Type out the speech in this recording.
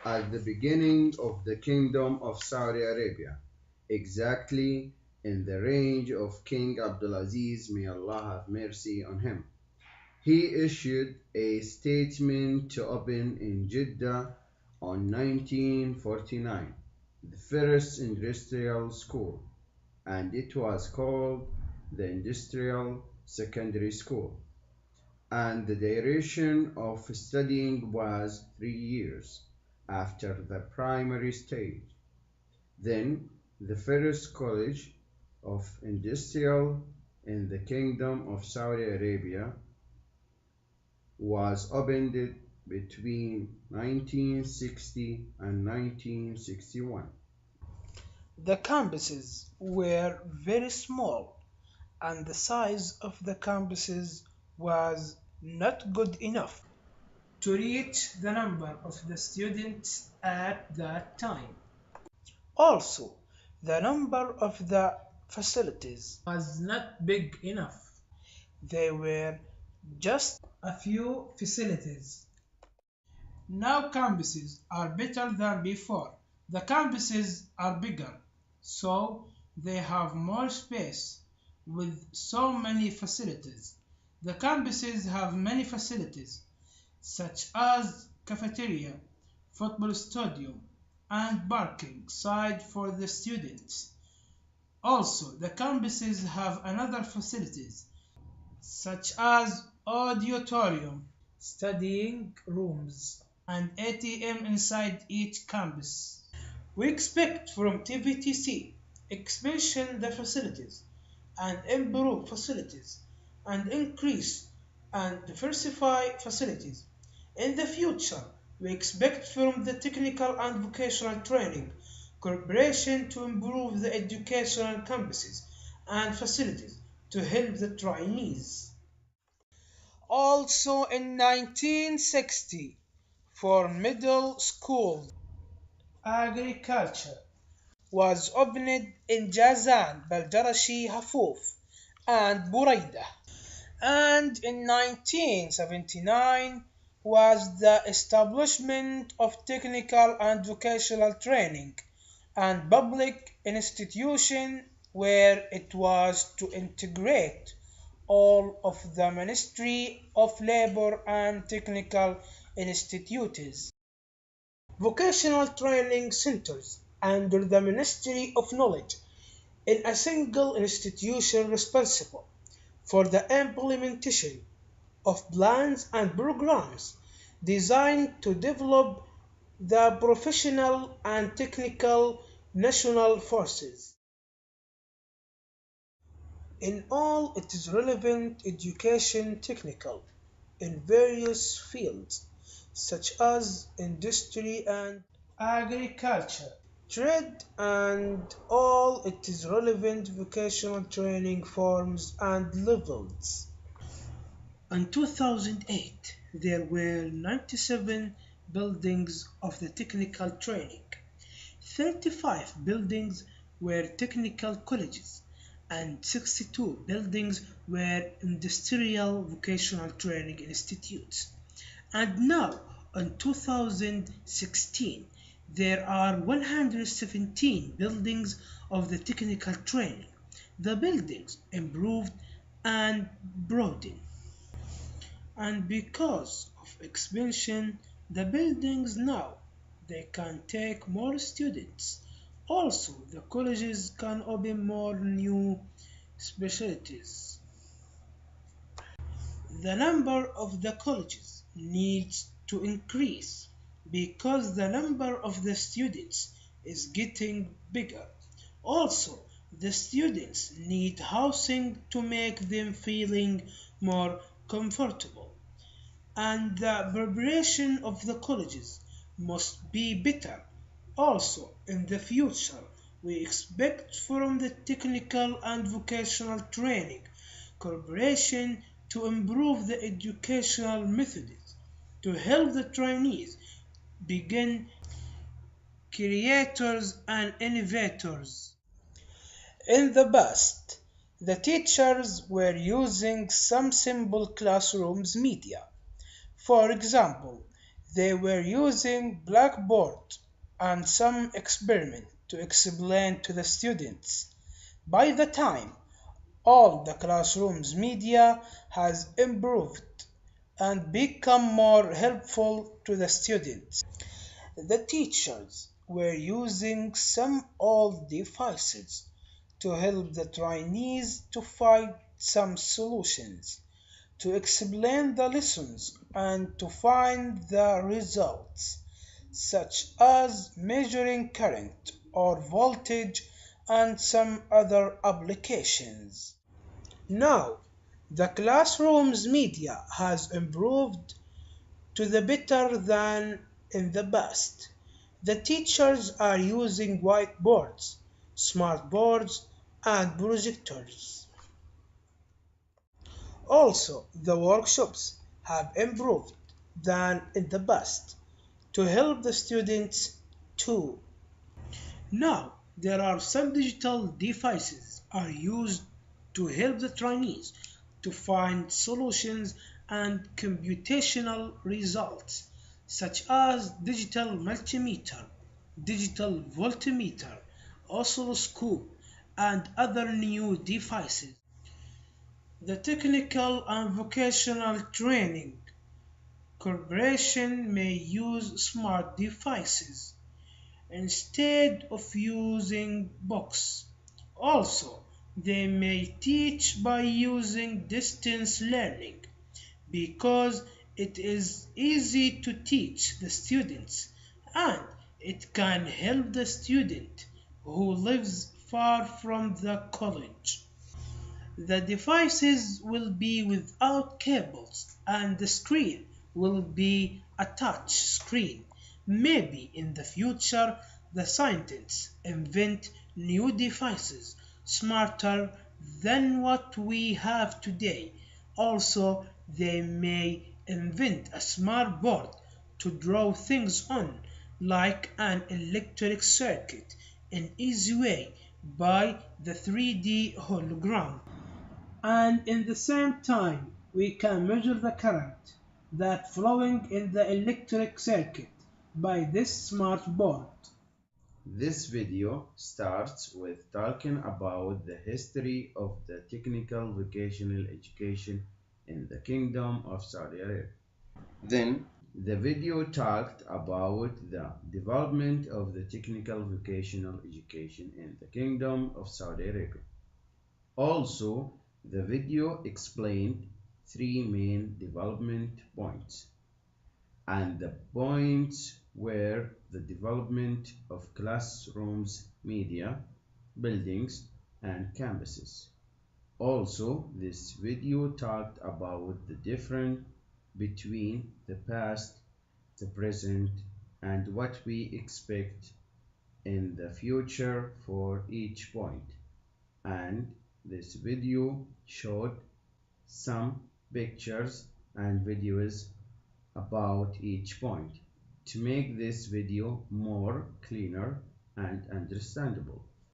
at the beginning of the Kingdom of Saudi Arabia, exactly in the reign of King Abdulaziz, may Allah have mercy on him. He issued a statement to open in Jeddah on 1949, the first industrial school, and it was called the Industrial Secondary School, and the duration of studying was 3 years after the primary stage. Then the first college of industrial in the Kingdom of Saudi Arabia was opened between 1960 and 1961. The campuses were very small, and the size of the campuses was not good enough to reach the number of the students at that time. Also, the number of the facilities was not big enough. There were just a few facilities. Now campuses are better than before. The campuses are bigger, so they have more space with so many facilities. The campuses have many facilities, such as cafeteria, football stadium, and parking site for the students. Also, the campuses have another facilities, such as auditorium, studying rooms, and ATM inside each campus. We expect from TVTC expansion the facilities and improve facilities and increase and diversify facilities. In the future, we expect from the Technical and Vocational Training Corporation to improve the educational campuses and facilities to help the trainees. Also in 1960, for middle school, agriculture was opened in Jazan, Baldarashi, Hafuf, and Buraida. And in 1979 was the establishment of technical and vocational training and public institution where it was to integrate all of the Ministry of Labor and technical institutes, vocational training centers under the Ministry of Knowledge in a single institution responsible for the implementation of plans and programs designed to develop the professional and technical national forces in all its relevant education technical in various fields such as industry and agriculture, trade, and all its relevant vocational training forms and levels. In 2008, there were 97 buildings of the technical training. 35 buildings were technical colleges, and 62 buildings were industrial vocational training institutes. And now, in 2016, there are 117 buildings of the technical training. The buildings improved and broadened. And because of expansion, the buildings now they can take more students. Also, the colleges can open more new specialties. The number of the colleges needs to increase because the number of the students is getting bigger. Also, the students need housing to make them feeling more comfortable, and the preparation of the colleges must be better. Also, in the future, we expect from the Technical and Vocational Training Corporation to improve the educational methods to help the trainees become creators and innovators. In the past, the teachers were using some simple classrooms media. For example, They were using blackboard and some experiment to explain to the students. By the time all the classroom's media has improved and become more helpful to the students. The teachers were using some old devices to help the trainees to find some solutions, to explain the lessons, and to find the results, such as measuring current or voltage and some other applications. Now, the classroom's media has improved to the better than in the past. The teachers are using whiteboards, smart boards, and projectors. Also, the workshops have improved than in the past to help the students too. Now, there are some digital devices are used to help the trainees to find solutions and computational results, such as digital multimeter, digital voltmeter, oscilloscope, and other new devices. The technical and vocational training corporation may use smart devices instead of using books. Also, they may teach by using distance learning because it is easy to teach the students and it can help the student who lives far from the college. The devices will be without cables and the screen will be a touch screen. Maybe in the future the scientists invent new devices smarter than what we have today. Also, they may invent a smart board to draw things on, like an electric circuit, in easy way by the 3D hologram. And in the same time we can measure the current that flowing in the electric circuit by this smart board. This video starts with talking about the history of the technical vocational education in the Kingdom of Saudi Arabia. Then the video talked about the development of the technical vocational education in the Kingdom of Saudi Arabia. Also, the video explained three main development points, and the points were the development of classrooms, media, buildings, and campuses. Also, this video talked about the difference between the past, the present, and what we expect in the future for each point. And this video showed some pictures and videos about each point to make this video more cleaner and understandable.